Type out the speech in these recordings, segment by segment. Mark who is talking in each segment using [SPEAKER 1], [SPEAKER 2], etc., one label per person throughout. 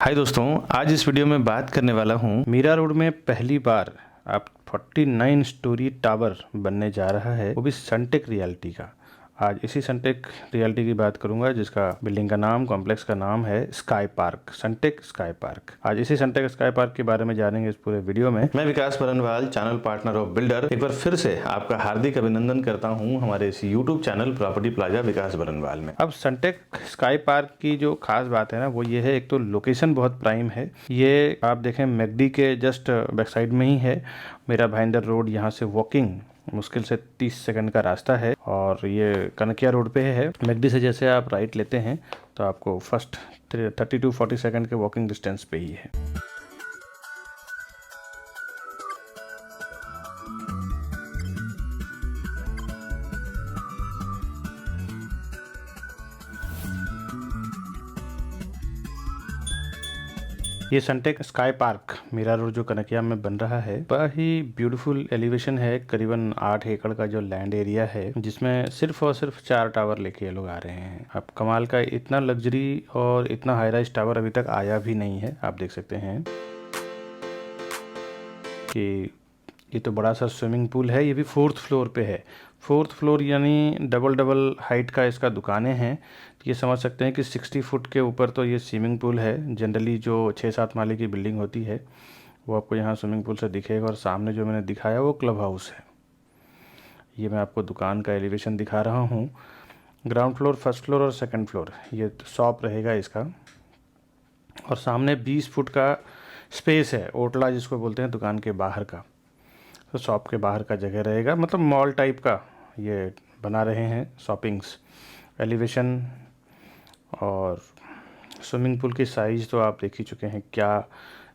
[SPEAKER 1] हाय दोस्तों, आज इस वीडियो में बात करने वाला हूँ मीरा रोड में पहली बार आप 49 स्टोरी टावर बनने जा रहा है, वो भी सनटेक रियल्टी का। आज इसी सनटेक रियल्टी की बात करूंगा, जिसका बिल्डिंग का नाम, कॉम्प्लेक्स का नाम है Sky Park, Suntech Sky Park. आज इसी सनटेक स्काई पार्क के बारे में जानेंगे इस पूरे वीडियो में। मैं Vikas Barnwal, channel partner of builder, एक बार फिर से आपका हार्दिक अभिनंदन करता हूं हमारे इस यूट्यूब चैनल प्रॉपर्टी प्लाजा विकास बरनवाल में। अब सनटेक स्काई पार्क की जो खास बात है ना, वो ये है, एक तो लोकेशन बहुत प्राइम है। ये आप देखें मैकडी के जस्ट बैक साइड में ही है। मेरा भाईंदर रोड, यहाँ से वॉकिंग मुश्किल से 30 सेकंड का रास्ता है और ये कनकिया रोड पे है। मैकडी से जैसे आप राइट लेते हैं तो आपको फर्स्ट 30 to 40 सेकंड के वॉकिंग डिस्टेंस पे ही है। ये Suntech Sky Park Mira Road जो कनकिया में बन रहा है, बड़ा ही ब्यूटीफुल एलिवेशन है। करीबन 8 एकड़ का जो लैंड एरिया है, जिसमें सिर्फ और सिर्फ 4 टावर लेके ये लोग आ रहे हैं। अब कमाल का, इतना लग्जरी और इतना हाई राइज टावर अभी तक आया भी नहीं है। आप देख सकते हैं कि ये तो बड़ा सा स्विमिंग पूल है। ये भी 4th फ्लोर पे है। 4th फ्लोर यानी डबल डबल हाइट का इसका दुकानें हैं। तो ये समझ सकते हैं कि 60 फुट के ऊपर तो ये स्विमिंग पूल है। जनरली जो 6-7 माले की बिल्डिंग होती है वो आपको यहाँ स्विमिंग पूल से दिखेगा। और सामने जो मैंने दिखाया वो क्लब हाउस है। ये मैं आपको दुकान का एलिवेशन दिखा रहा हूँ। ग्राउंड फ्लोर, फर्स्ट फ्लोर और सेकेंड फ्लोर, ये शॉप रहेगा इसका। और सामने 20 फुट का स्पेस है, ओटला जिसको बोलते हैं, दुकान के बाहर का। तो शॉप के बाहर का जगह रहेगा, मतलब मॉल टाइप का ये बना रहे हैं। शॉपिंग्स, एलिवेशन और स्विमिंग पूल की साइज़ तो आप देख ही चुके हैं, क्या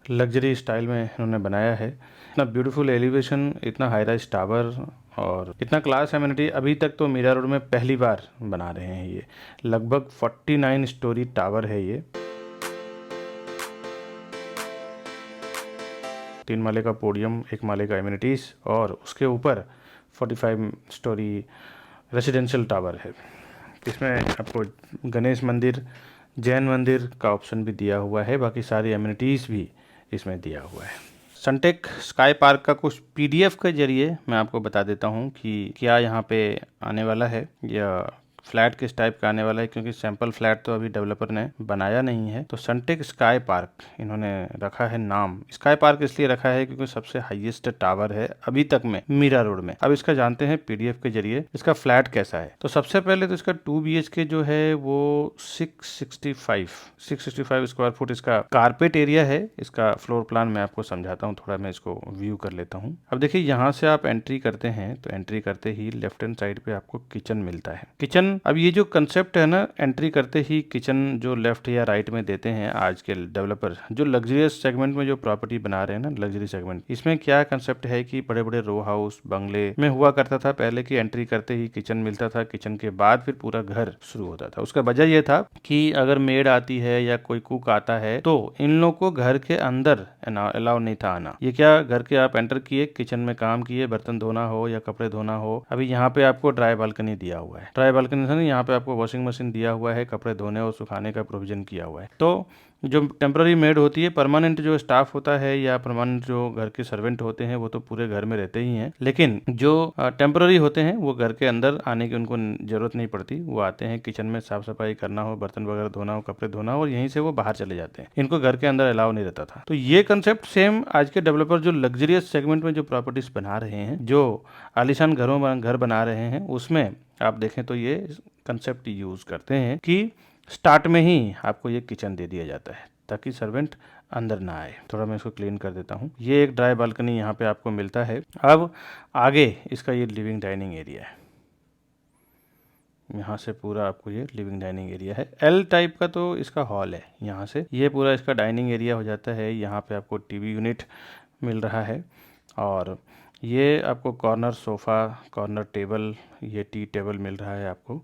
[SPEAKER 1] लग्जरी स्टाइल में इन्होंने बनाया है। इतना ब्यूटीफुल एलिवेशन, इतना हाई राइज टावर और इतना क्लास एमिनिटी अभी तक तो मीरा रोड में पहली बार बना रहे हैं। ये लगभग 49 स्टोरी टावर है। ये 3 माले का पोडियम, 1 माले का एमिनिटीज़ और उसके ऊपर 45 स्टोरी रेजिडेंशियल टावर है। इसमें आपको गणेश मंदिर, जैन मंदिर का ऑप्शन भी दिया हुआ है। बाकी सारी एमिनिटीज़ भी इसमें दिया हुआ है। सनटेक स्काई पार्क का कुछ पीडीएफ के जरिए मैं आपको बता देता हूँ कि क्या यहाँ पे आने वाला है या फ्लैट किस टाइप का आने वाला है, क्योंकि सैंपल फ्लैट तो अभी डेवलपर ने बनाया नहीं है। तो सनटेक स्काई पार्क इन्होंने रखा है नाम। स्काई पार्क इसलिए रखा है क्योंकि सबसे हाईएस्ट टावर है अभी तक में मीरा रोड में। अब इसका जानते हैं पीडीएफ के जरिए इसका फ्लैट कैसा है। तो सबसे पहले तो इसका 2 BHK जो है वो 665 स्क्वायर फुट इसका कारपेट एरिया है। इसका फ्लोर प्लान मैं आपको समझाता हूँ, थोड़ा मैं इसको व्यू कर लेता हूँ। अब देखिए, यहाँ से आप एंट्री करते हैं तो एंट्री करते ही लेफ्ट हैंड साइड पे आपको किचन मिलता है। किचन, अब ये जो कंसेप्ट है ना, एंट्री करते ही किचन जो लेफ्ट या राइट में देते हैं आज के डेवलपर, जो लग्जरियस सेगमेंट में जो प्रॉपर्टी बना रहे हैं ना, लग्जरी सेगमेंट, इसमें क्या कंसेप्ट है कि बड़े बड़े रो हाउस बंगले में हुआ करता था पहले की एंट्री करते ही किचन मिलता था। किचन के बाद फिर पूरा घर शुरू होता था। उसका वजह यह था कि अगर मेड आती है या कोई कुक आता है तो इन लोगों को घर के अंदर अलाउ नहीं था आना। ये क्या, घर के आप एंटर किए, किचन में काम किए, बर्तन धोना हो या कपड़े धोना हो। अभी यहाँ पे आपको ड्राई बालकनी दिया हुआ है। ड्राई बालकनी से यहाँ पे आपको वॉशिंग मशीन दिया हुआ है, कपड़े धोने और सुखाने का प्रोविजन किया हुआ है। तो जो टेम्पररी मेड होती है, परमानेंट जो स्टाफ होता है या परमानेंट जो घर के सर्वेंट होते हैं, वो तो पूरे घर में रहते ही हैं। लेकिन जो टेम्पररी होते हैं वो घर के अंदर आने की उनको जरूरत नहीं पड़ती। वो आते हैं, किचन में साफ सफाई करना हो, बर्तन वगैरह धोना हो, कपड़े धोना हो, और यहीं से वो बाहर चले जाते हैं। इनको घर के अंदर अलाउ नहीं रहता था। तो ये कंसेप्ट सेम आज के डेवलपर जो लग्जरियस सेगमेंट में जो प्रॉपर्टीज बना रहे हैं, जो आलीशान घर बना रहे हैं, उसमें आप देखें तो ये कंसेप्ट यूज करते हैं कि स्टार्ट में ही आपको ये किचन दे दिया जाता है ताकि सर्वेंट अंदर ना आए। थोड़ा मैं इसको क्लीन कर देता हूँ। ये एक ड्राई बालकनी यहाँ पे आपको मिलता है। अब आगे इसका ये लिविंग डाइनिंग एरिया है। यहाँ से पूरा आपको ये लिविंग डाइनिंग एरिया है। एल टाइप का तो इसका हॉल है। यहाँ से ये पूरा इसका डाइनिंग एरिया हो जाता है। यहाँ पे आपको टीवी यूनिट मिल रहा है और ये आपको कॉर्नर सोफ़ा, कॉर्नर टेबल, ये टी टेबल मिल रहा है आपको।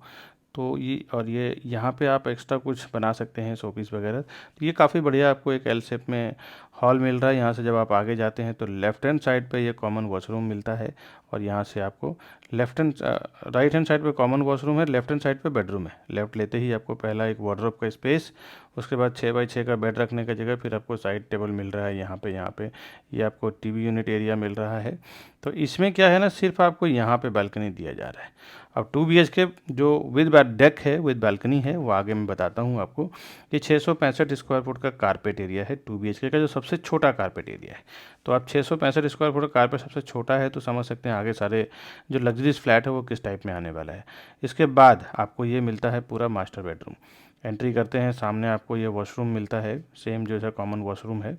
[SPEAKER 1] तो ये यहाँ पे आप एक्स्ट्रा कुछ बना सकते हैं, शोपीस वगैरह। तो ये काफ़ी बढ़िया आपको एक एल शेप में हॉल मिल रहा है। यहाँ से जब आप आगे जाते हैं तो लेफ्ट हैंड साइड पे ये कॉमन वॉशरूम मिलता है और यहाँ से आपको राइट हैंड साइड पे कॉमन वॉशरूम है, लेफ्ट हैंड साइड पे बेडरूम है। लेफ्ट लेते ही आपको पहला एक वार्डरोब का स्पेस, उसके बाद 6x6 का बेड रखने का जगह, फिर आपको साइड टेबल मिल रहा है यहाँ पे ये आपको टीवी यूनिट एरिया मिल रहा है। तो इसमें क्या है ना, सिर्फ आपको यहाँ पे बालकनी दिया जा रहा है। अब 2 BHK जो विद डेक है, विद बालकनी है, वो आगे मैं बताता हूँ आपको। ये 665 स्क्वायर फुट का कारपेट एरिया है 2 BHK का, जो सबसे छोटा कारपेट एरिया है। तो आप 665 स्क्वायर फुट का कारपेट सबसे छोटा है, तो समझ सकते हैं आगे सारे जो लग्जरीज फ्लैट है वो किस टाइप में आने वाला है। इसके बाद आपको ये मिलता है पूरा मास्टर बेडरूम। एंट्री करते हैं, सामने आपको ये वॉशरूम मिलता है, सेम जैसा कॉमन वॉशरूम है।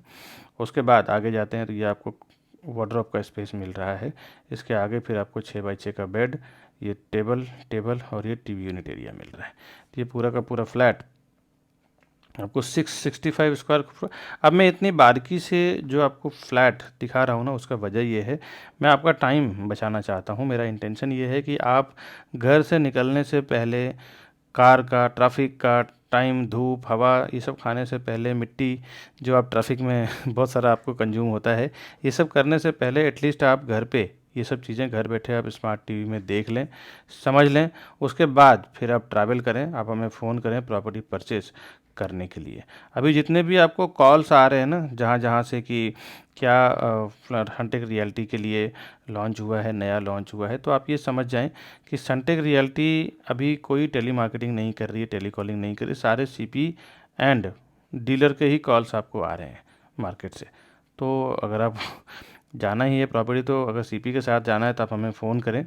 [SPEAKER 1] उसके बाद आगे जाते हैं तो ये आपको वार्डरोब का स्पेस मिल रहा है। इसके आगे फिर आपको 6x6 का बेड, ये टेबल और ये टीवी यूनिट एरिया मिल रहा है। तो ये पूरा का पूरा फ्लैट आपको 665 स्क्वायर फुट। अब मैं इतनी बारीकी से जो आपको फ्लैट दिखा रहा हूँ ना, उसका वजह ये है, मैं आपका टाइम बचाना चाहता हूँ। मेरा इंटेंशन ये है कि आप घर से निकलने से पहले कार का, ट्रैफिक का टाइम, धूप, हवा, ये सब खाने से पहले, मिट्टी जो आप ट्रैफिक में बहुत सारा आपको कंज्यूम होता है, ये सब करने से पहले एटलीस्ट आप घर पे ये सब चीज़ें घर बैठे आप स्मार्ट टीवी में देख लें, समझ लें। उसके बाद फिर आप ट्रैवल करें, आप हमें फ़ोन करें प्रॉपर्टी परचेज़ करने के लिए। अभी जितने भी आपको कॉल्स आ रहे हैं ना, जहाँ जहाँ से कि क्या सनटेक रियल्टी के लिए लॉन्च हुआ है, नया लॉन्च हुआ है, तो आप ये समझ जाएं कि सनटेक रियल्टी अभी कोई टेली मार्केटिंग नहीं कर रही है, टेली कॉलिंग नहीं कर रही, सारे सीपी एंड डीलर के ही कॉल्स आपको आ रहे हैं मार्केट से। तो अगर आप जाना ही है प्रॉपर्टी, तो अगर सीपी के साथ जाना है तो आप हमें फ़ोन करें।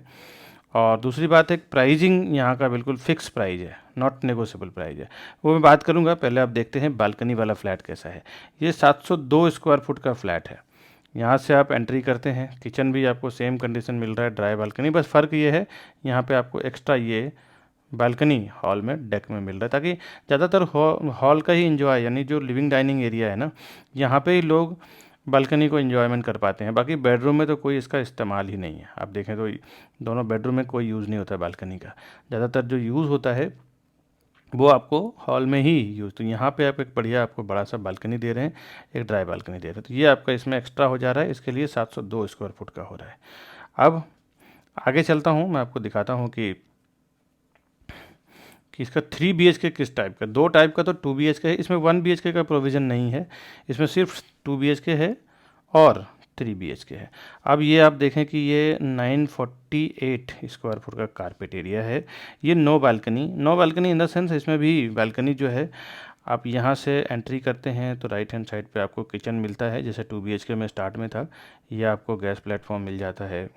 [SPEAKER 1] और दूसरी बात है, प्राइजिंग यहाँ का बिल्कुल फिक्स प्राइस है, नॉट नेगोशिएबल प्राइस है, वो मैं बात करूँगा। पहले आप देखते हैं बालकनी वाला फ्लैट कैसा है। ये 702 स्क्वायर फुट का फ्लैट है। यहाँ से आप एंट्री करते हैं, किचन भी आपको सेम कंडीशन मिल रहा है, ड्राई बालकनी, बस फ़र्क ये है यहाँ पे आपको एक्स्ट्रा ये बालकनी हॉल में डेक में मिल रहा है, ताकि ज़्यादातर हॉल का ही इंजॉय, यानी जो लिविंग डाइनिंग एरिया है ना, यहाँ पे ही लोग बालकनी को इन्जॉयमेंट कर पाते हैं। बाकी बेडरूम में तो कोई इसका इस्तेमाल ही नहीं है। आप देखें तो दोनों बेडरूम में कोई यूज़ नहीं होता बालकनी का। ज़्यादातर जो यूज़ होता है वो आपको हॉल में ही यूज़। तो यहाँ पे आप एक बढ़िया आपको बड़ा सा बालकनी दे रहे हैं, एक ड्राई बालकनी दे रहे हैं, तो ये आपका इसमें एक्स्ट्रा हो जा रहा है। इसके लिए 702 स्क्वायर फुट का हो रहा है। अब आगे चलता हूँ, मैं आपको दिखाता हूँ कि इसका 3 BHK किस टाइप का। 2 टाइप का तो 2 BHK है, इसमें 1 BHK का प्रोविज़न नहीं है, इसमें सिर्फ 2 BHK है और 3 BHK है। अब ये आप देखें कि ये 948 स्क्वायर फुट का कारपेट एरिया है। ये no balcony in the sense, इसमें भी बालकनी जो है, आप यहाँ से एंट्री करते हैं तो राइट हैंड साइड पे आपको किचन मिलता है, जैसे 2 BHK में स्टार्ट में था। ये आपको गैस प्लेटफॉर्म मिल जाता है,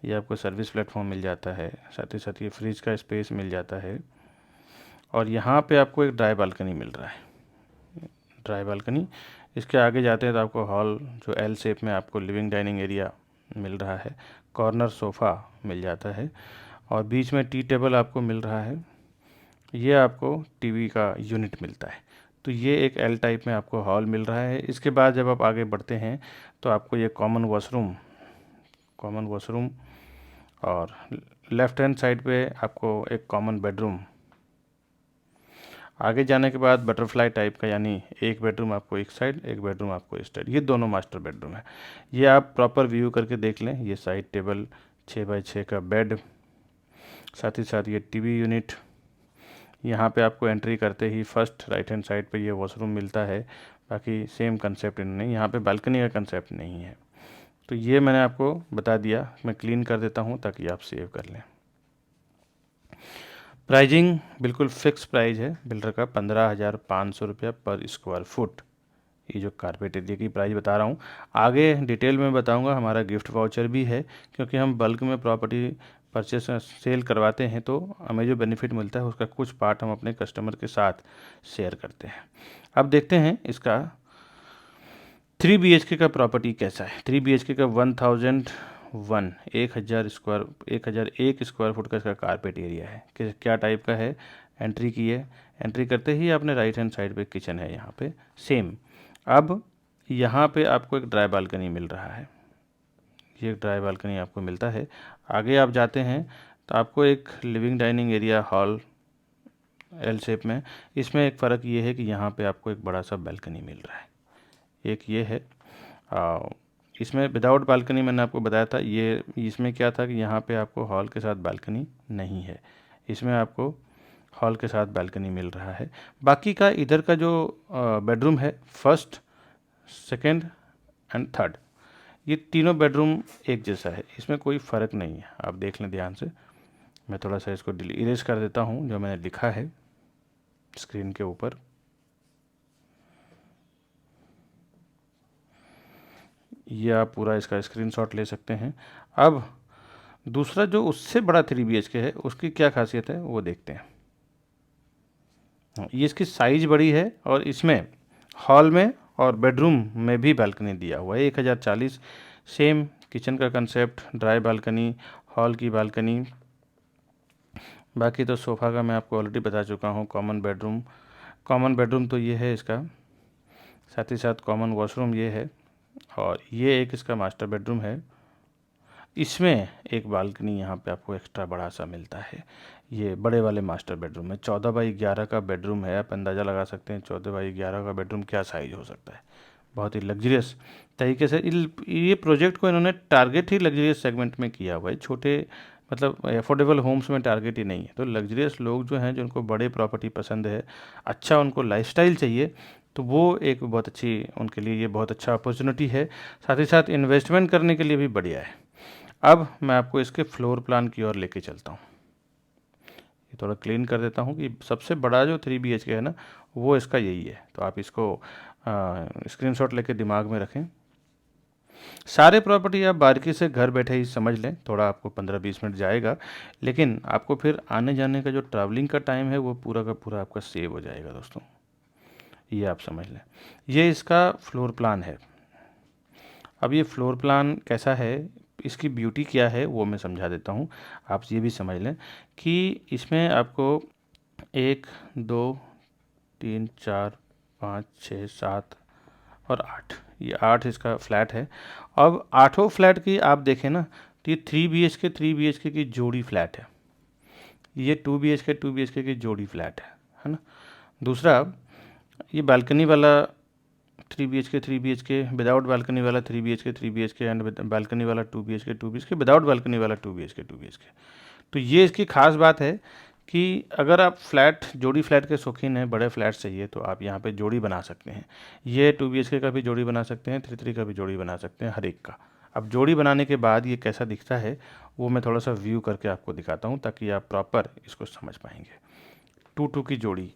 [SPEAKER 1] ये आपको सर्विस प्लेटफॉर्म मिल जाता है, साथ ही साथ ये फ्रिज का स्पेस मिल जाता है। और यहाँ पे आपको एक ड्राई बालकनी मिल रहा है, ड्राई बालकनी। इसके आगे जाते हैं तो आपको हॉल जो एल शेप में आपको लिविंग डाइनिंग एरिया मिल रहा है, कॉर्नर सोफ़ा मिल जाता है और बीच में टी टेबल आपको मिल रहा है। ये आपको टीवी का यूनिट मिलता है। तो ये एक एल टाइप में आपको हॉल मिल रहा है। इसके बाद जब आप आगे बढ़ते हैं तो आपको ये कॉमन वॉशरूम और लेफ़्ट हैंड साइड पे आपको एक कॉमन बेडरूम। आगे जाने के बाद बटरफ्लाई टाइप का, यानी एक बेडरूम आपको एक साइड, एक बेडरूम आपको इस साइड, ये दोनों मास्टर बेडरूम है। ये आप प्रॉपर व्यू करके देख लें। ये साइड टेबल, 6x6 का बेड, साथ ही साथ ये टीवी यूनिट। यहाँ पे आपको एंट्री करते ही फर्स्ट राइट हैंड साइड पे ये वॉशरूम मिलता है। बाकी सेम कंसेप्ट नहीं, यहाँ पे बालकनी का कंसेप्ट नहीं है। तो ये मैंने आपको बता दिया, मैं क्लीन कर देता हूँ ताकि आप सेव कर लें। प्राइजिंग बिल्कुल फिक्स प्राइस है बिल्डर का, 15,500 रुपया पर स्क्वायर फुट। ये जो कारपेट एरिया की प्राइस बता रहा हूँ, आगे डिटेल में बताऊँगा। हमारा गिफ्ट वाउचर भी है, क्योंकि हम बल्क में प्रॉपर्टी परचेस सेल करवाते हैं, तो हमें जो बेनिफिट मिलता है उसका कुछ पार्ट हम अपने कस्टमर के साथ शेयर करते हैं। अब देखते हैं इसका 3 BHK का प्रॉपर्टी कैसा है। 3 BHK का 1001 स्क्वायर फुट का इसका कारपेट एरिया है। क्या टाइप का है, एंट्री की है, एंट्री करते ही आपने राइट हैंड साइड पे किचन है यहाँ पे सेम। अब यहाँ पे आपको एक ड्राई बालकनी मिल रहा है, ये एक ड्राई बालकनी आपको मिलता है। आगे आप जाते हैं तो आपको एक living dining area hall L shape में। इसमें एक फ़र्क ये है कि यहाँ पे आपको एक बड़ा सा बालकनी मिल रहा है, एक ये है। इसमें विदाउट बालकनी मैंने आपको बताया था, ये इसमें क्या था कि यहाँ पे आपको हॉल के साथ बालकनी नहीं है, इसमें आपको हॉल के साथ बालकनी मिल रहा है। बाकी का इधर का जो बेडरूम है, फर्स्ट, सेकंड एंड थर्ड, ये तीनों बेडरूम एक जैसा है, इसमें कोई फ़र्क नहीं है। आप देख लें ध्यान से, मैं थोड़ा सा इसको इरेज कर देता हूँ जो मैंने लिखा है स्क्रीन के ऊपर। ये आप पूरा इसका स्क्रीनशॉट ले सकते हैं। अब दूसरा जो उससे बड़ा 3 BHK है, उसकी क्या खासियत है वो देखते हैं। ये इसकी साइज बड़ी है और इसमें हॉल में और बेडरूम में भी बालकनी दिया हुआ है। 1040, सेम किचन का कंसेप्ट, ड्राई बालकनी, हॉल की बालकनी। बाकी तो सोफ़ा का मैं आपको ऑलरेडी बता चुका हूँ। कॉमन बेडरूम तो ये है इसका, साथ ही साथ कॉमन वॉशरूम ये है, और ये एक इसका मास्टर बेडरूम है। इसमें एक बालकनी यहाँ पे आपको एक्स्ट्रा बड़ा सा मिलता है। ये बड़े वाले मास्टर बेडरूम है, 14x11 का बेडरूम है। आप अंदाज़ा लगा सकते हैं 14x11 का बेडरूम क्या साइज़ हो सकता है। बहुत ही लग्जरियस तरीके से ये प्रोजेक्ट को इन्होंने टारगेट ही लग्जरियस सेगमेंट में किया हुआ है। छोटे मतलब अफोर्डेबल होम्स में टारगेट ही नहीं है। तो लग्जरियस लोग जो हैं, जिनको बड़े प्रॉपर्टी पसंद है, अच्छा उनको लाइफस्टाइल चाहिए, तो वो एक बहुत अच्छी, उनके लिए ये बहुत अच्छा अपॉर्चुनिटी है। साथ ही साथ इन्वेस्टमेंट करने के लिए भी बढ़िया है। अब मैं आपको इसके फ्लोर प्लान की ओर लेके चलता हूँ। ये थोड़ा क्लीन कर देता हूँ कि सबसे बड़ा जो 3 BHK है ना, वो इसका यही है। तो आप इसको स्क्रीनशॉट लेके दिमाग में रखें। सारे प्रॉपर्टी आप बारीकी से घर बैठे ही समझ लें, थोड़ा आपको 15-20 मिनट जाएगा, लेकिन आपको फिर आने जाने का जो ट्रैवलिंग का टाइम है वो पूरा का पूरा आपका सेव हो जाएगा दोस्तों। ये आप समझ लें। ये इसका फ्लोर प्लान है। अब ये फ्लोर प्लान कैसा है, इसकी ब्यूटी क्या है, वो मैं समझा देता हूँ। आप ये भी समझ लें कि इसमें आपको 1, 2, 3, 4, 5, 6, 7 और 8, ये 8 इसका फ्लैट है। अब आठों फ्लैट की आप देखें ना, तो ये 3 BHK की जोड़ी फ्लैट है। ये 2 BHK की जोड़ी फ्लैट है ना। दूसरा, ये बालकनी वाला 3 BHK विदाउट बालकनी वाला 3 BHK एंड बालकनी वाला 2 BHK विदाउट बालकनी वाला 2 BHK। तो ये इसकी खास बात है कि अगर आप जोड़ी फ्लैट के शौकीन हैं, बड़े फ्लैट चाहिए, तो आप यहाँ पे जोड़ी बना सकते हैं। ये 2 BHK का भी जोड़ी बना सकते हैं, 3 का भी जोड़ी बना सकते हैं, हर एक का। अब जोड़ी बनाने के बाद ये कैसा दिखता है वो मैं थोड़ा सा व्यू करके आपको दिखाता हूँ, ताकि आप प्रॉपर इसको समझ पाएंगे। 2-2 की जोड़ी,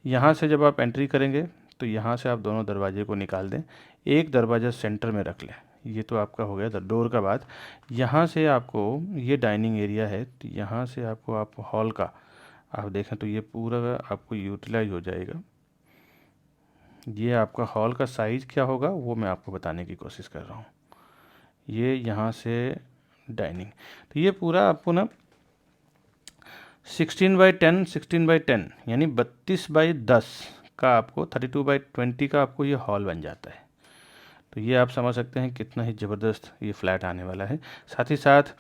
[SPEAKER 1] यहाँ से जब आप एंट्री करेंगे तो यहाँ से आप दोनों दरवाजे को निकाल दें, एक दरवाज़ा सेंटर में रख लें। ये तो आपका हो गया डोर का बात। यहाँ से आपको, ये डाइनिंग एरिया है, तो यहाँ से आपको आप हॉल का आप देखें तो ये पूरा आपको यूटिलाइज हो जाएगा। ये आपका हॉल का साइज़ क्या होगा वो मैं आपको बताने की कोशिश कर रहा हूँ। ये यहाँ से डाइनिंग, तो ये पूरा आपको ना 16x10 यानी 32x10 का आपको 32x20 का आपको ये हॉल बन जाता है। तो ये आप समझ सकते हैं कितना ही ज़बरदस्त ये फ्लैट आने वाला है। साथ ही साथ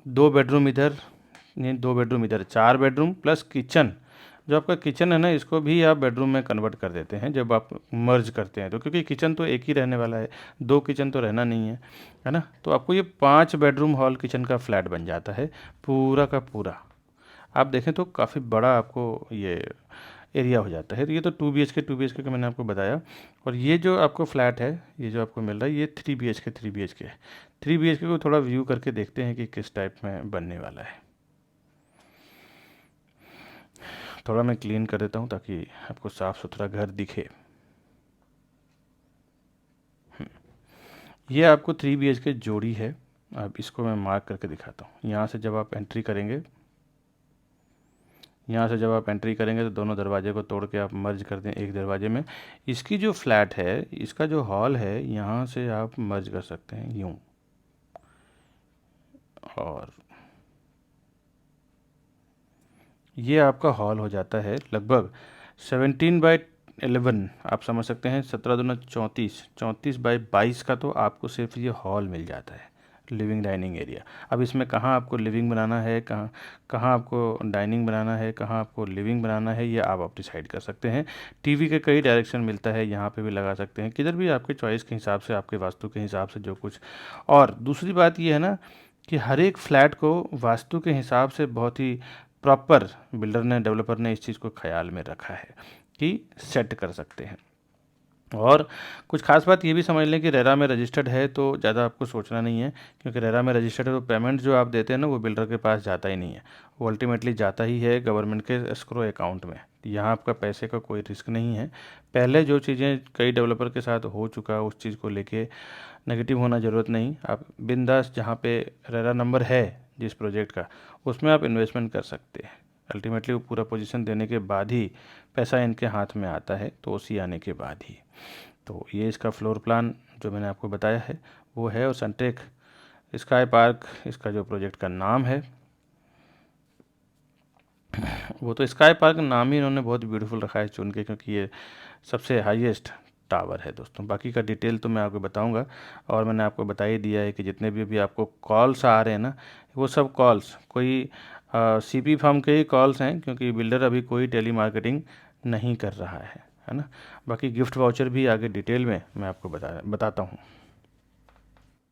[SPEAKER 1] 2 बेडरूम इधर, नहीं 2 बेडरूम इधर, 4 बेडरूम प्लस किचन। जो आपका किचन है ना, इसको भी आप बेडरूम में कन्वर्ट कर देते हैं जब आप मर्ज करते हैं, तो क्योंकि किचन तो एक ही रहने वाला है, 2 किचन तो रहना नहीं है ना। तो आपको ये 5 बेडरूम हॉल किचन का फ्लैट बन जाता है पूरा का पूरा। आप देखें तो काफ़ी बड़ा आपको ये एरिया हो जाता है। तो ये तो 2 BHK का मैंने आपको बताया। और ये जो आपको फ्लैट है, ये जो आपको मिल रहा है, ये 3 BHK है। 3 BHK को थोड़ा व्यू करके देखते हैं कि किस टाइप में बनने वाला है। थोड़ा मैं क्लीन कर देता हूँ ताकि आपको साफ़ सुथरा घर दिखे। ये आपको 3 BHK जोड़ी है। अब इसको मैं मार्क करके दिखाता हूँ। यहाँ से जब आप एंट्री करेंगे, तो दोनों दरवाजे को तोड़ के आप मर्ज कर दें एक दरवाजे में। इसकी जो फ्लैट है, इसका जो हॉल है, यहाँ से आप मर्ज कर सकते हैं यूँ, और ये आपका हॉल हो जाता है लगभग 17x11। आप समझ सकते हैं 17 दूना 34, 34x22 का तो आपको सिर्फ ये हॉल मिल जाता है। Living dining area. अब इसमें कहाँ आपको लिविंग बनाना है, कहाँ कहाँ आपको डाइनिंग बनाना है, कहाँ आपको लिविंग बनाना है, ये आप डिसाइड कर सकते हैं। टीवी के कई डायरेक्शन मिलता है, यहाँ पे भी लगा सकते हैं, किधर भी आपके चॉइस के हिसाब से, आपके वास्तु के हिसाब से जो कुछ। और दूसरी बात ये है ना कि हर एक फ्लैट को वास्तु के हिसाब से बहुत ही प्रॉपर बिल्डर ने, डेवलपर ने इस चीज़ को ख्याल में रखा है कि सेट कर सकते हैं। और कुछ खास बात ये भी समझ लें कि रेरा में रजिस्टर्ड है तो ज़्यादा आपको सोचना नहीं है, क्योंकि रेरा में रजिस्टर्ड है तो पेमेंट जो आप देते हैं ना वो बिल्डर के पास जाता ही नहीं है, वो अल्टीमेटली जाता ही है गवर्नमेंट के एस्क्रो अकाउंट में। यहाँ आपका पैसे का कोई रिस्क नहीं है। पहले जो चीज़ें कई डेवलपर के साथ हो चुका, उस चीज़ को लेके नेगेटिव होना ज़रूरत नहीं। आप बिंदास जहाँ पे रेरा नंबर है जिस प्रोजेक्ट का, उसमें आप इन्वेस्टमेंट कर सकते हैं। अल्टीमेटली वो पूरा पोजीशन देने के बाद ही पैसा इनके हाथ में आता है, तो उसी आने के बाद ही। तो ये इसका फ्लोर प्लान जो मैंने आपको बताया है वो है। और सनटेक स्काई पार्क इसका जो प्रोजेक्ट का नाम है, वो तो स्काई पार्क नाम ही इन्होंने बहुत ब्यूटीफुल रखा है चुन के, क्योंकि ये सबसे हाईएस्ट टावर है दोस्तों। बाकी का डिटेल तो मैं आपको बताऊंगा, और मैंने आपको बता ही दिया है कि जितने भी अभी आपको कॉल्स आ रहे हैं ना, वो सब कॉल्स कोई सीपी फर्म के ही कॉल्स हैं, क्योंकि बिल्डर अभी कोई टेली मार्केटिंग नहीं कर रहा है ना। बाकी गिफ्ट वाउचर भी आगे डिटेल में मैं आपको बताता हूँ।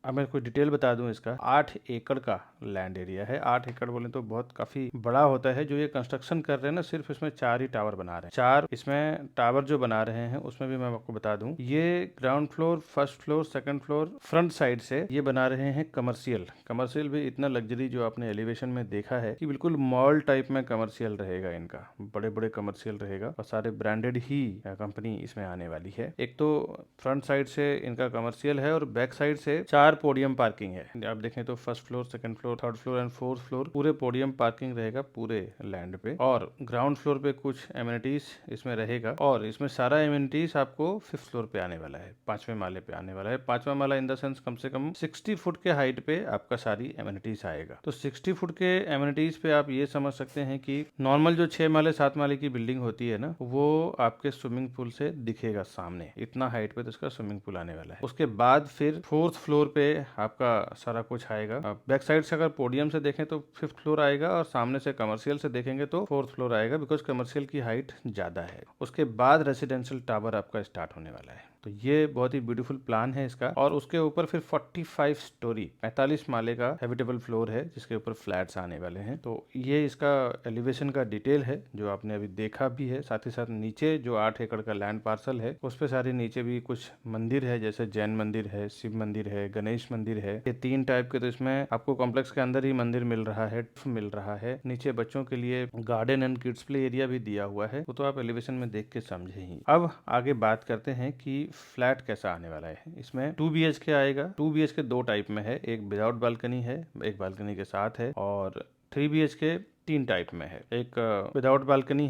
[SPEAKER 1] अब मैं कोई डिटेल बता दूं, इसका 8 एकड़ का लैंड एरिया है। 8 एकड़ बोले तो बहुत काफ़ी बड़ा होता है। जो ये कंस्ट्रक्शन कर रहे हैं ना, सिर्फ इसमें 4 ही टावर बना रहे हैं। 4 इसमें टावर जो बना रहे हैं उसमें भी मैं आपको बता दूं, ये ground floor, first floor, second floor, front side से ये बना रहे हैं कमर्शियल। कमर्शियल भी इतना लग्जरी जो आपने एलिवेशन में देखा है कि बिल्कुल मॉल टाइप में कमर्शियल रहेगा इनका, बड़े बड़े कमर्शियल रहेगा और सारे ब्रांडेड ही कंपनी इसमें आने वाली है। एक तो फ्रंट साइड से इनका कमर्शियल है और बैक साइड से 4 पोडियम पार्किंग है। आप देखें तो first floor, second floor, third floor and fourth floor पूरे पोडियम पार्किंग रहेगा पूरे लैंड पे। और ग्राउंड फ्लोर पे कुछ एमिनिटीज इसमें रहेगा, और इसमें सारा एमिनिटीज आपको 5th फ्लोर पे आने वाला है, 5वें माले पे आने वाला है। 5वां माला इन द सेंस कम से कम 60 फुट के हाइट पे आपका सारी एमिनिटीज आएगा। तो 60 फुट के एमिनिटीज पे आप ये समझ सकते हैं कि नॉर्मल जो 6 माले 7 माले की बिल्डिंग होती है ना, वो आपके स्विमिंग पूल से दिखेगा सामने, इतना हाइट पे तो इसका स्विमिंग पूल आने वाला है। उसके बाद फिर 4th फ्लोर पे आपका सारा कुछ आएगा। बैक साइड से अगर पोडियम से देखें तो 5th फ्लोर आएगा, और सामने से कमर्शियल से देखेंगे तो 4th फ्लोर आएगा, बिकॉज कमर्शियल की हाइट ज़्यादा है। उसके बाद रेसिडेंशियल टावर आपका स्टार्ट होने वाला है। तो ये बहुत ही ब्यूटीफुल प्लान है इसका। और उसके ऊपर फिर 45 स्टोरी 45 माले का हैबिटेबल फ्लोर है, जिसके ऊपर फ्लैट्स आने वाले हैं। तो ये इसका एलिवेशन का डिटेल है जो आपने अभी देखा भी है। साथ ही साथ नीचे जो 8 एकड़ का लैंड पार्सल है, उस पे सारे नीचे भी कुछ मंदिर है, जैसे जैन मंदिर है, शिव मंदिर है, गणेश मंदिर है। ये 3 टाइप के तो इसमें आपको कॉम्प्लेक्स के अंदर ही मंदिर मिल रहा है। नीचे बच्चों के लिए garden and kids play area भी दिया हुआ है, वो तो आप एलिवेशन में देख के समझे ही। अब आगे बात करते हैं कि फ्लैट कैसा आने वाला है। इसमें 2 BHK आएगा। 2 BHK 2 टाइप में है, एक विदाउट बालकनी है, एक बालकनी के साथ है। और 3 BHK 3 टाइप में है, एक विदाउट बालकनी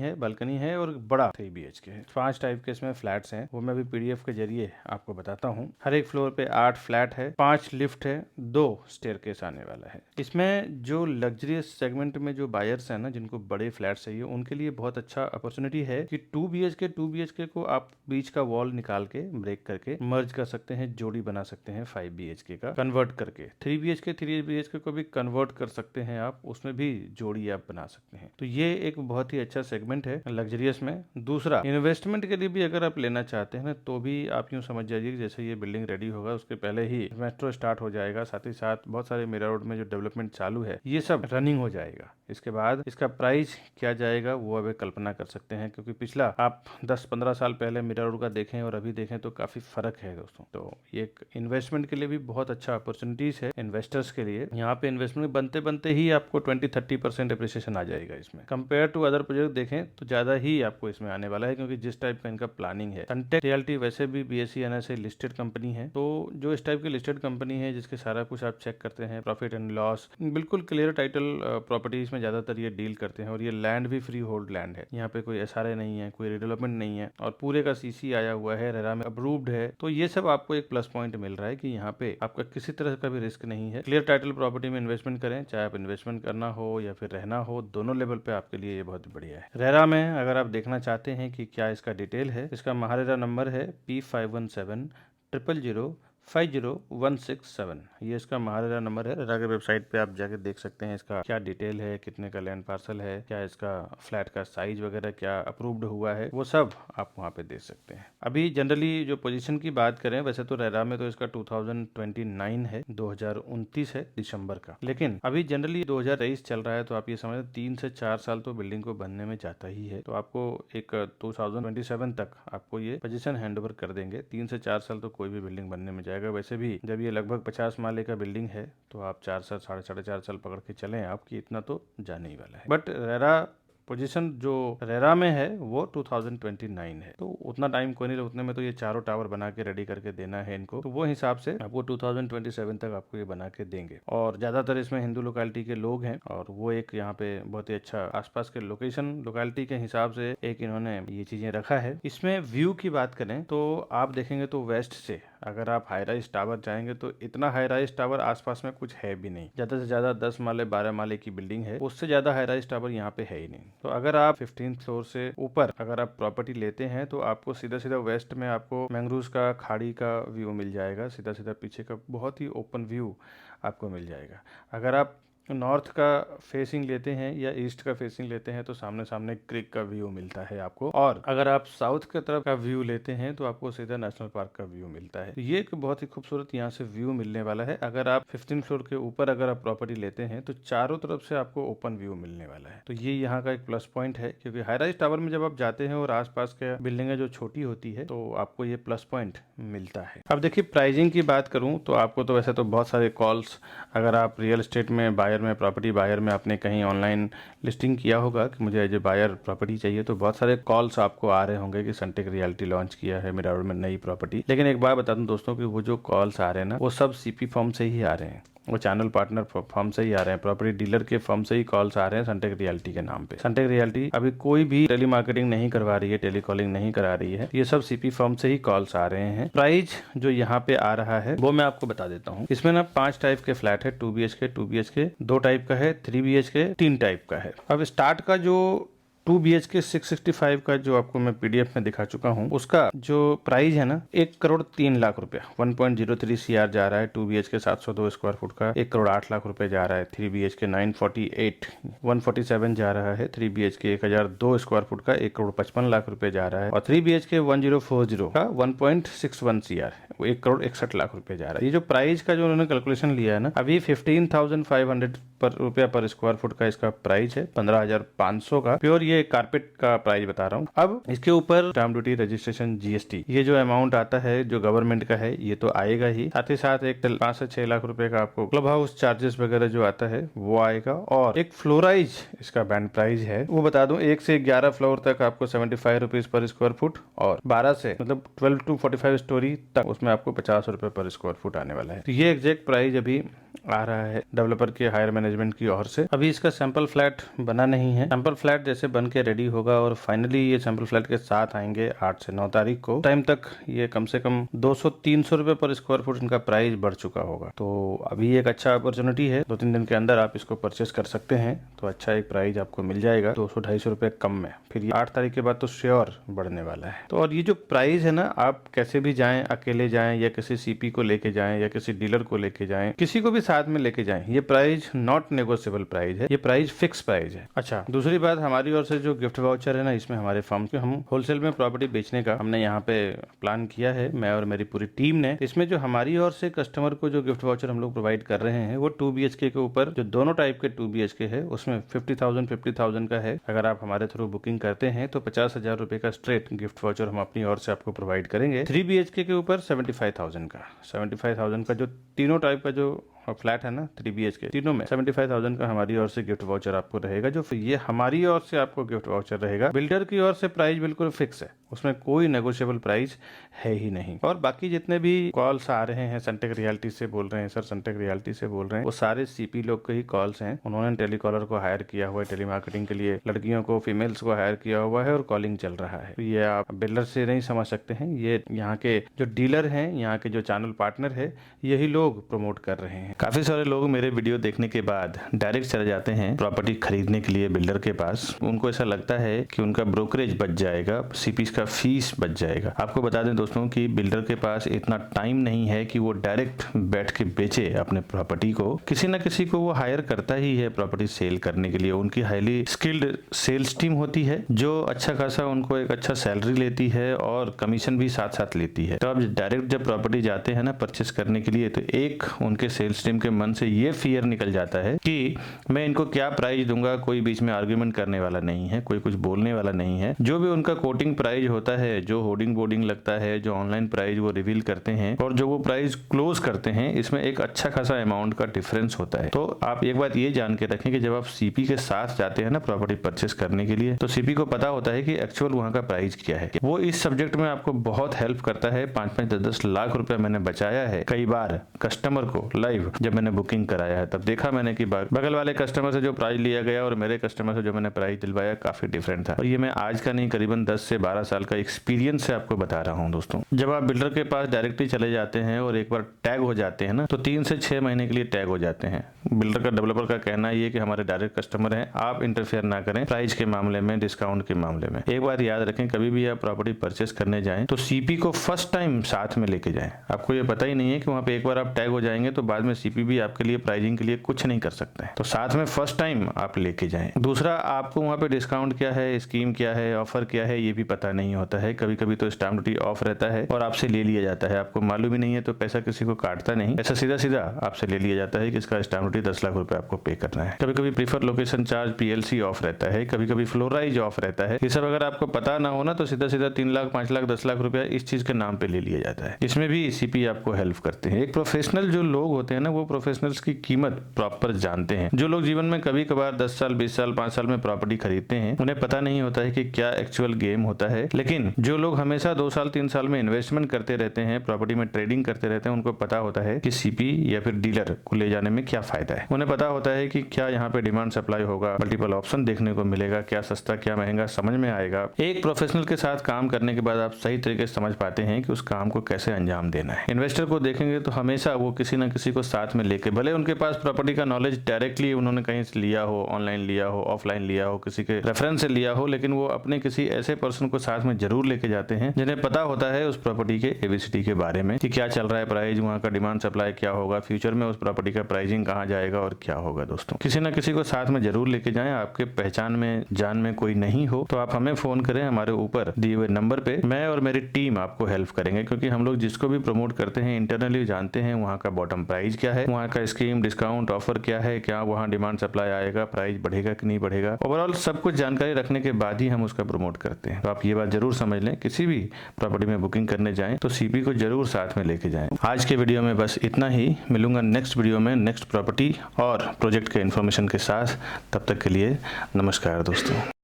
[SPEAKER 1] है और बड़ा 3 BHK है। 5 टाइप के इसमें फ्लैट्स हैं, वो मैं भी PDF के जरिए आपको बताता हूँ। हर एक फ्लोर पे 8 फ्लैट है, 5 लिफ्ट है, 2 स्टेयरकेस आने वाला है। इसमें जो लग्जरियस सेगमेंट में जो बायर्स हैं ना, जिनको बड़े फ्लैट चाहिए, उनके लिए बहुत अच्छा अपॉर्चुनिटी है कि 2 BHK को आप बीच का वॉल निकाल के ब्रेक करके मर्ज कर सकते हैं, जोड़ी बना सकते हैं 5 BHK का कन्वर्ट करके। 3 BHK को भी कन्वर्ट कर सकते हैं आप, उसमें भी जोड़ी आप बना सकते हैं। तो ये एक बहुत ही अच्छा सेगमेंट है लग्जरियस में। दूसरा, इन्वेस्टमेंट के लिए भी अगर आप लेना चाहते हैं ना, तो भी आप यूँ समझ जाइए कि जैसे ये बिल्डिंग रेडी होगा उसके पहले ही मेट्रो स्टार्ट हो जाएगा। साथ ही साथ बहुत सारे मीरा रोड में जो डेवलपमेंट चालू है, ये सब रनिंग हो जाएगा। इसके बाद इसका प्राइस क्या जाएगा वो अभी कल्पना कर सकते हैं, क्योंकि पिछला आप 10-15 साल पहले मीरा रोड का देखें और अभी देखें तो काफी फर्क है दोस्तों। तो ये एक इन्वेस्टमेंट के लिए भी बहुत अच्छा अपॉर्चुनिटीज है इन्वेस्टर्स के लिए। यहाँ पे इन्वेस्टमेंट बनते बनते ही आपको 20-30% एप्रिसिएशन आ जाएगा इसमें। कंपेयर टू अदर प्रोजेक्ट देखें तो ज्यादा ही आपको इसमें आने वाला है, क्योंकि जिस टाइप का इनका प्लानिंग है। सनटेक रियल्टी वैसे भी BSE NSE लिस्टेड कंपनी है, तो जो इस टाइप की लिस्टेड कंपनी है जिसके सारा कुछ आप चेक करते हैं, प्रॉफिट एंड लॉस, बिल्कुल क्लियर टाइटल प्रॉपर्टीज में ज्यादातर ये डील करते हैं। और ये लैंड भी फ्री होल्ड लैंड है, यहाँ पे कोई SRA नहीं है, कोई रिडेवलपमेंट नहीं है, और पूरे का CC आया हुआ है, रेरा में अप्रूव्ड है। तो ये सब आपको एक प्लस पॉइंट मिल रहा है कि यहाँ पे आपका किसी तरह का भी रिस्क नहीं है। क्लियर टाइटल प्रॉपर्टी में इन्वेस्टमेंट करें, चाहे आप इन्वेस्टमेंट करना हो या फिर रहना हो, दोनों लेवल पे आपके लिए ये बहुत बढ़िया है। रेरा में अगर आप देखना चाहते हैं कि क्या इसका डिटेल है, इसका महारेरा नंबर है P517000 50,167। ये इसका महारेरा नंबर है। रेरा के वेबसाइट पे आप जाके देख सकते हैं इसका क्या डिटेल है, कितने का लैंड पार्सल है, क्या इसका फ्लैट का साइज वगैरह क्या अप्रूव्ड हुआ है, वो सब आप वहाँ पे देख सकते हैं। अभी जनरली जो पोजीशन की बात करें, वैसे तो रेरा में तो इसका 2029 है, 2029 है दिसंबर का, लेकिन अभी जनरली 2023 चल रहा है, तो आप ये समझ 3 से 4 साल तो बिल्डिंग को बनने में जाता ही है। तो आपको एक 2027 तक आपको ये पोजीशन हैंडओवर कर देंगे। 3 से 4 साल तो कोई भी बिल्डिंग बनने में जाएगा। वैसे भी जब ये लगभग 50 माले का बिल्डिंग है, तो आप 4 साल, साढ़े 4 साल पकड़ के चलें, आपकी इतना तो जाने ही वाला है। बट रेरा पोजीशन जो रेरा में है वो 2029 है, तो उतना टाइम कोई नहीं, उतने में तो ये चारों टावर बना के रेडी करके देना है इनको, तो वो हिसाब से आपको 2027 तक आपको ये बना के देंगे। और ज्यादातर इसमें हिंदू लोकेलिटी के लोग हैं, और वो एक यहाँ पे बहुत ही अच्छा आसपास के लोकेलिटी के हिसाब से एक इन्होंने ये चीजें रखा है। इसमें व्यू की बात करें तो आप देखेंगे तो वेस्ट से अगर आप हाई राइज टावर जाएंगे तो इतना हाई राइज टावर आसपास में कुछ है भी नहीं। ज्यादा से ज्यादा 10 माले 12 माले की बिल्डिंग है, उससे ज्यादा हाई राइज टावर यहाँ पे है ही नहीं। तो अगर आप 15 फ्लोर से ऊपर अगर आप प्रॉपर्टी लेते हैं तो आपको सीधा सीधा वेस्ट में आपको मैंग्रोव्स का खाड़ी का व्यू मिल जाएगा, सीधा सीधा पीछे का बहुत ही ओपन व्यू आपको मिल जाएगा। अगर आप नॉर्थ का फेसिंग लेते हैं या ईस्ट का फेसिंग लेते हैं तो सामने सामने क्रिक का व्यू मिलता है आपको, और अगर आप साउथ की तरफ का व्यू लेते हैं तो आपको सीधा नेशनल पार्क का व्यू मिलता है। ये एक बहुत ही खूबसूरत यहाँ से व्यू मिलने वाला है। अगर आप 15 फ्लोर के ऊपर अगर आप प्रॉपर्टी लेते हैं तो चारों तरफ से आपको ओपन व्यू मिलने वाला है। तो ये यहाँ का एक प्लस पॉइंट है, क्योंकि हाई राइज टावर में जब आप जाते हैं और आसपास के बिल्डिंगें जो छोटी होती है तो आपको ये प्लस पॉइंट मिलता है। अब देखिए प्राइसिंग की बात करूं तो आपको तो वैसे तो बहुत सारे कॉल्स, अगर आप रियल एस्टेट में बायर में, प्रॉपर्टी बायर में आपने कहीं ऑनलाइन लिस्टिंग किया होगा कि मुझे एज ए बायर प्रॉपर्टी चाहिए, तो बहुत सारे कॉल्स आपको आ रहे होंगे कि सनटेक रियल्टी लॉन्च किया है मिराडोर में नई प्रॉपर्टी। लेकिन एक बात बता दूं दोस्तों कि वो जो कॉल्स आ रहे हैं ना, वो सब सीपी फर्म से ही आ रहे हैं, वो चैनल पार्टनर फर्म से ही आ रहे हैं, प्रॉपर्टी डीलर के फर्म से ही कॉल्स आ रहे हैं सनटेक रियल्टी के नाम पे। सनटेक रियल्टी अभी कोई भी टेली मार्केटिंग नहीं करवा रही है, टेलीकॉलिंग नहीं करा रही है, ये सब सीपी फर्म से ही कॉल्स आ रहे हैं। प्राइस जो यहाँ पे आ रहा है वो मैं आपको बता देता हूँ। इसमें ना 5 टाइप के फ्लैट है, 2 BHK, 2 BHK, 2 टाइप का है, 3 BHK, 3 टाइप का है। अब स्टार्ट का जो 2 BHK 665 का जो आपको मैं PDF में दिखा चुका हूँ, उसका जो प्राइस है ना 1,03,00,000 रुपया, 1.03 CR जा रहा है। 2 BHK 702 स्क्वायर फुट का 1,08,00,000 रुपए जा रहा है। 3 BHK 948 147 जा रहा है। 3 BHK 1,002 स्क्वायर फुट का 1,55,00,000 रुपए जा रहा है। और 3 BHK 1040 का 1.61 CR, 1,61,00,000 रुपए जा रहा है। ये जो प्राइस का जो उन्होंने कैलकुलेशन लिया है ना, अभी 15,500 रुपया पर स्क्वायर फुट का इसका प्राइस है, 15,500 का प्योर ये कारपेट का प्राइस बता रहा हूँ। अब इसके ऊपर स्टैम्प ड्यूटी, रजिस्ट्रेशन, GST, ये जो अमाउंट आता है जो गवर्नमेंट का है ये तो आएगा ही, साथ ही साथ एक 5 से 6 लाख रुपए का आपको क्लब हाउस चार्जेस वगैरह जो आता है वो आएगा। और एक फ्लोराइज इसका बैंड प्राइस है, वो बता दूं 1 से 11 फ्लोर तक आपको 75 रुपीज पर स्क्वायर फुट, और 12 से मतलब 12 to 45 स्टोरी तक उसमें आपको 50 रुपए पर स्क्वायर फुट आने वाला है। तो ये एग्जैक्ट प्राइस अभी आ रहा है डेवलपर के हायर मैनेजमेंट की ओर से। अभी इसका सैंपल फ्लैट बना नहीं है, सैंपल फ्लैट जैसे बन के रेडी होगा और फाइनली ये सैंपल फ्लैट के साथ आएंगे 8 से 9 तारीख को, टाइम तक ये कम से कम 200-300 रुपए पर स्क्वायर फुट इनका प्राइस बढ़ चुका होगा। तो अभी एक अच्छा अपॉर्चुनिटी है, 2-3 दिन के अंदर आप इसको परचेस कर सकते हैं, तो अच्छा एक प्राइस आपको मिल जाएगा 200-250 रुपए कम में। फिर ये 8 तारीख के बाद तो श्योर बढ़ने वाला है। तो और ये जो प्राइस है ना, आप कैसे भी जाएं, अकेले जाएं या किसी CP को लेके जाएं या किसी डीलर को लेके जाएं, किसी को भी साथ में लेके जाएं, ये प्राइस नॉट नेगोशिएबल प्राइस है, ये प्राइस फिक्स प्राइस है। अच्छा, दूसरी बात हमारी ओर से जो गिफ्ट वाउचर है ना, इसमें हमारे फर्म के हम होलसेल में प्रॉपर्टी बेचने का हमने यहाँ पे प्लान किया है, मैं और मेरी पूरी टीम ने। इसमें जो हमारी ओर से कस्टमर को जो गिफ्ट वाउचर हम लोग प्रोवाइड कर रहे हैं वो 2 BHK के ऊपर जो दोनों टाइप के 2 BHK है उसमें 50,000 का है। अगर आप हमारे थ्रू बुकिंग करते हैं तो 50,000 रुपए का स्ट्रेट गिफ्ट वाउचर हम अपनी ओर से आपको प्रोवाइड करेंगे। 3 BHK के ऊपर 75,000 का जो तीनों टाइप का जो फ्लैट है ना 3 BHK, तीनों में 75,000 का हमारी ओर से गिफ्ट वाउचर आपको रहेगा। जो ये हमारी ओर से आपको गिफ्ट वाउचर रहेगा, बिल्डर की ओर से प्राइस बिल्कुल फिक्स है, उसमें कोई नेगोशिएबल प्राइस है ही नहीं। और बाकी जितने भी कॉल्स आ रहे हैं, सनटेक रियल्टी से बोल रहे हैं सर, सनटेक रियल्टी से बोल रहे हैं, वो सारे CP लोग के ही कॉल्स हैं। उन्होंने टेलीकॉलर को हायर किया हुआ है, टेलीमार्केटिंग के लिए लड़कियों को, फीमेल्स को हायर किया हुआ है और कॉलिंग चल रहा है। तो ये आप बिल्डर से नहीं समझ सकते हैं, ये यहाँ के जो डीलर हैं, यहाँ के जो चैनल पार्टनर है, यही लोग प्रमोट कर रहे हैं। काफी सारे लोग मेरे वीडियो देखने के बाद डायरेक्ट चले जाते हैं प्रॉपर्टी खरीदने के लिए बिल्डर के पास। उनको ऐसा लगता है कि उनका ब्रोकरेज बच जाएगा, सीपी का फीस बच जाएगा। आपको बता दें दोस्तों कि बिल्डर के पास इतना टाइम नहीं है कि वो डायरेक्ट बैठ के बेचे अपने प्रॉपर्टी को। किसी न किसी को वो हायर करता ही है प्रॉपर्टी सेल करने के लिए। उनकी हाईली स्किल्ड सेल्स टीम होती है जो अच्छा खासा उनको एक अच्छा सैलरी लेती है और कमीशन भी साथ साथ लेती है। तो अब डायरेक्ट जब प्रॉपर्टी जाते हैं ना परचेस करने के लिए, तो एक उनके सेल्स टीम के मन से ये फियर निकल जाता है कि मैं इनको क्या प्राइस दूंगा, कोई बीच में आर्ग्यूमेंट करने वाला नहीं है, कोई कुछ बोलने वाला नहीं है। जो भी उनका कोटिंग प्राइस होता है, जो होर्डिंग बोर्डिंग लगता है, जो ऑनलाइन प्राइस वो रिवील करते हैं और जो वो प्राइस क्लोज करते हैं, इसमें एक अच्छा खासा अमाउंट का डिफरेंस होता है। तो आप एक बात ये जान के रखें कि जब आप सीपी के साथ जाते हैं ना प्रॉपर्टी परचेस करने के लिए, तो सीपी को पता होता है कि एक्चुअल वहां का प्राइस क्या है। वो इस सब्जेक्ट में आपको बहुत हेल्प करता है। 5-5, 10-10 लाख रुपया मैंने बचाया है कई बार कस्टमर को लाइव जब मैंने बुकिंग कराया है। तब देखा मैंने कि बगल वाले कस्टमर से जो प्राइस लिया गया और मेरे कस्टमर से जो मैंने प्राइस दिलवाया काफी डिफरेंट था। और ये मैं आज का नहीं, करीबन 10 से 12 साल का एक्सपीरियंस से आपको बता रहा हूँ दोस्तों। जब आप बिल्डर के पास डायरेक्टली चले जाते हैं और एक बार टैग हो जाते हैं ना, तो 3 से 6 महीने के लिए टैग हो जाते हैं। बिल्डर का, डेवलपर का कहना ये कि हमारे डायरेक्ट कस्टमर हैं, आप इंटरफेयर ना करें प्राइस के मामले में, डिस्काउंट के मामले में। एक बार याद रखें, कभी भी आप प्रॉपर्टी परचेस करने जाएं तो सीपी को फर्स्ट टाइम साथ में लेके जाएं। आपको ये पता ही नहीं है कि वहां पे एक बार आप टैग हो जाएंगे तो बाद में सीपी भी आपके लिए प्राइसिंग के लिए कुछ नहीं कर सकता है। तो साथ में फर्स्ट टाइम आप लेके जाएं। दूसरा, आपको वहां पे डिस्काउंट क्या है, स्कीम क्या है, ऑफर क्या है, ये भी पता नहीं होता है। कभी कभी तो स्टैम्प ड्यूटी ऑफ रहता है और आपसे ले लिया जाता है। आपको मालूम ही नहीं है तो पैसा किसी को काटता नहीं, ऐसा सीधा सीधा आपसे ले लिया जाता है कि इसका स्टैम्प ड्यूटी 10 लाख रुपए आपको पे करना है। कभी कभी prefer location charge PLC of रहता है, कभी कभी फ्लोराइज ऑफ रहता है। ये सब अगर आपको पता ना हो ना तो सीधा सीधा 3 लाख, 5 लाख, 10 लाख रुपया इस चीज के नाम पे ले लिया जाता है। इसमें भी सीपी आपको हेल्प करते हैं। एक प्रोफेशनल जो लोग होते हैं ना, वो प्रोफेशनल्स की कीमत प्रॉपर जानते हैं। जो लोग जीवन में कभी कभार 10 साल, 20 साल, 5 साल में प्रॉपर्टी खरीदते हैं, उन्हें पता नहीं होता है कि क्या एक्चुअल गेम होता है। लेकिन जो लोग हमेशा 2 साल, 3 साल में इन्वेस्टमेंट करते रहते हैं, प्रॉपर्टी में ट्रेडिंग करते रहते हैं, उनको पता होता है कि सीपी या फिर डीलर को ले जाने में क्या फायदा है। उन्हें पता होता है कि क्या यहाँ पे डिमांड सप्लाई होगा, मल्टीपल ऑप्शन देखने को मिलेगा, क्या सस्ता क्या महंगा समझ में आएगा। एक प्रोफेशनल के साथ काम करने के बाद आप सही तरीके से समझ पाते हैं कि उस काम को कैसे अंजाम देना है। इन्वेस्टर को देखेंगे तो हमेशा वो किसी न किसी को साथ में लेके, भले उनके पास प्रॉपर्टी का नॉलेज डायरेक्टली उन्होंने कहीं से लिया हो, ऑनलाइन लिया हो, ऑफलाइन लिया हो, किसी के रेफरेंस से लिया हो, लेकिन वो अपने किसी ऐसे पर्सन को साथ में जरूर लेके जाते हैं जिन्हें पता होता है उस प्रॉपर्टी के ABCD के बारे में कि क्या चल रहा है प्राइस, वहाँ का डिमांड सप्लाई क्या होगा, फ्यूचर में उस प्रॉपर्टी का प्राइसिंग कहाँ जाएगा और क्या होगा। दोस्तों, किसी न किसी को साथ में जरूर लेके जाएं। आपके पहचान में, जान में कोई नहीं हो तो आप हमें फोन करें, हमारे ऊपर दिए हुए नंबर पे। मैं और मेरी टीम आपको हेल्प करेंगे, क्योंकि हम लोग जिसको भी प्रमोट करते हैं इंटरनली जानते हैं वहाँ का बॉटम प्राइस क्या है, वहाँ का स्कीम, डिस्काउंट, ऑफर क्या है, क्या वहाँ डिमांड सप्लाई आएगा, प्राइस बढ़ेगा कि नहीं बढ़ेगा। ओवरऑल सब कुछ जानकारी रखने के बाद ही हम उसका प्रमोट करते हैं। तो आप ये बात जरूर समझ लें, किसी भी प्रॉपर्टी में बुकिंग करने जाएं तो सीपी को जरूर साथ में लेके जाएं। आज के वीडियो में बस इतना ही। मिलूंगा नेक्स्ट वीडियो में नेक्स्ट प्रॉपर्टी और प्रोजेक्ट के इन्फॉर्मेशन के साथ। तब तक के लिए नमस्कार दोस्तों।